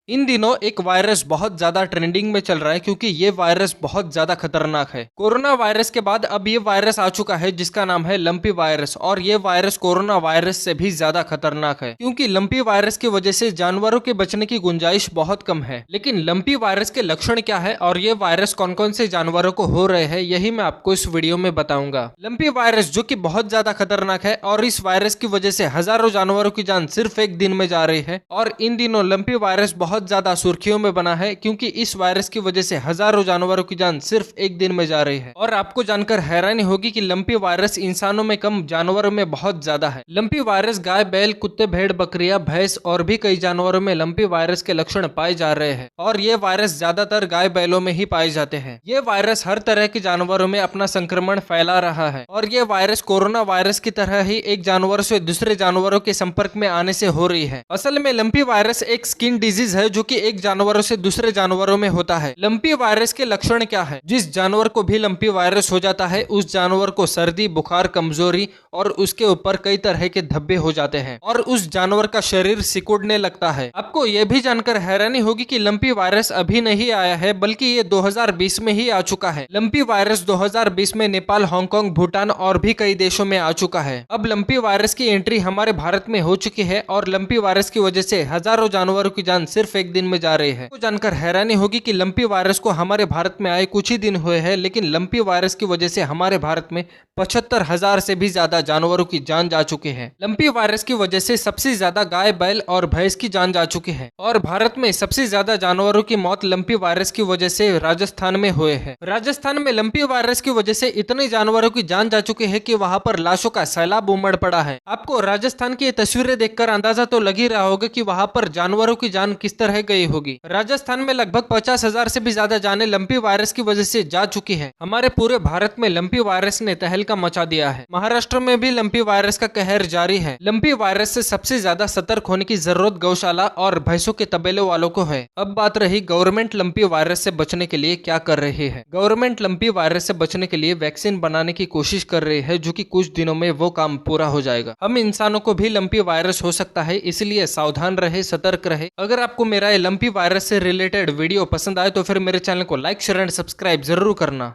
इन दिनों एक वायरस बहुत ज्यादा ट्रेंडिंग में चल रहा है क्योंकि ये वायरस बहुत ज्यादा खतरनाक है। कोरोना वायरस के बाद अब ये वायरस आ चुका है जिसका नाम है लंपी वायरस, और ये वायरस कोरोना वायरस से भी ज्यादा खतरनाक है क्योंकि लंपी वायरस की वजह से जानवरों के बचने की गुंजाइश बहुत कम है। लेकिन लंपी वायरस के लक्षण क्या है और ये वायरस कौन कौन से जानवरों को हो रहे हैं, यही मैं आपको इस वीडियो में बताऊंगा। लंपी वायरस जो कि बहुत ज्यादा खतरनाक है और इस वायरस की वजह से हजारों जानवरों की जान सिर्फ एक दिन में जा रही है, और इन दिनों लंपी वायरस बहुत ज्यादा सुर्खियों में बना है क्योंकि इस वायरस की वजह से हजारों जानवरों की जान सिर्फ एक दिन में जा रही है। और आपको जानकर हैरानी होगी कि लंपी वायरस इंसानों में कम, जानवरों में बहुत ज्यादा है। लंपी वायरस गाय, बैल, कुत्ते, भेड़, बकरियां, भैंस और भी कई जानवरों में लंपी वायरस के लक्षण पाए जा रहे हैं, और ये वायरस ज्यादातर गाय बैलों में ही पाए जाते हैं। ये वायरस हर तरह के जानवरों में अपना संक्रमण फैला रहा है, और ये वायरस कोरोना वायरस की तरह ही एक जानवर से दूसरे जानवरों के संपर्क में आने से हो रही है। असल में लंपी वायरस एक स्किन डिजीज है जो कि एक जानवरों से दूसरे जानवरों में होता है। लंपी वायरस के लक्षण क्या है? जिस जानवर को भी लंपी वायरस हो जाता है उस जानवर को सर्दी, बुखार, कमजोरी और उसके ऊपर कई तरह के धब्बे हो जाते हैं और उस जानवर का शरीर सिकुड़ने लगता है। आपको यह भी जानकर हैरानी होगी कि लंपी वायरस अभी नहीं आया है बल्कि ये 2020 में ही आ चुका है। लंपी वायरस 2020 में नेपाल, हांगकांग, भूटान और भी कई देशों में आ चुका है। अब लंपी वायरस की एंट्री हमारे भारत में हो चुकी है और लंपी वायरस की वजह से हजारों जानवरों की जान सिर्फ एक दिन में जा रही है। तो जानकर हैरानी होगी कि लंपी वायरस को हमारे भारत में आए कुछ ही दिन हुए हैं, लेकिन लंपी वायरस की वजह से हमारे भारत में 75,000 से भी ज्यादा जानवरों की जान जा चुकी है। लंपी वायरस की वजह से सबसे ज्यादा गाय, बैल और भैंस की जान जा चुकी है, और भारत में सबसे ज्यादा जानवरों की मौत लंपी वायरस की वजह से राजस्थान में हुए हैं। राजस्थान में लंपी वायरस की वजह से इतने जानवरों की जान जा चुकी है कि वहां पर लाशों का सैलाब उमड़ पड़ा है। आपको राजस्थान की तस्वीरें देखकर अंदाजा तो लग ही रहा होगा कि वहां पर जानवरों की जान किस तरह गई होगी। राजस्थान में लगभग 50,000 से भी ज्यादा जानें लंपी वायरस की वजह से जा चुकी है। हमारे पूरे भारत में लंपी वायरस ने तहलका मचा दिया है। महाराष्ट्र में भी लंपी वायरस का कहर जारी है। लंपी वायरस से सबसे ज्यादा सतर्क होने की जरूरत गौशाला और भैंसों के तबेले वालों को है। अब बात रही गवर्नमेंट लंपी वायरस से बचने के लिए क्या कर रही है। गवर्नमेंट लंपी वायरस से बचने के लिए वैक्सीन बनाने की कोशिश कर रही है, जो कि कुछ दिनों में वो काम पूरा हो जाएगा। हम इंसानों को भी लंपी वायरस हो सकता है, इसलिए सावधान रहे, सतर्क रहे। अगर आपको मेरा ये लंपी वायरस से रिलेटेड वीडियो पसंद आए तो फिर मेरे चैनल को लाइक, शेयर एंड सब्सक्राइब जरूर करना।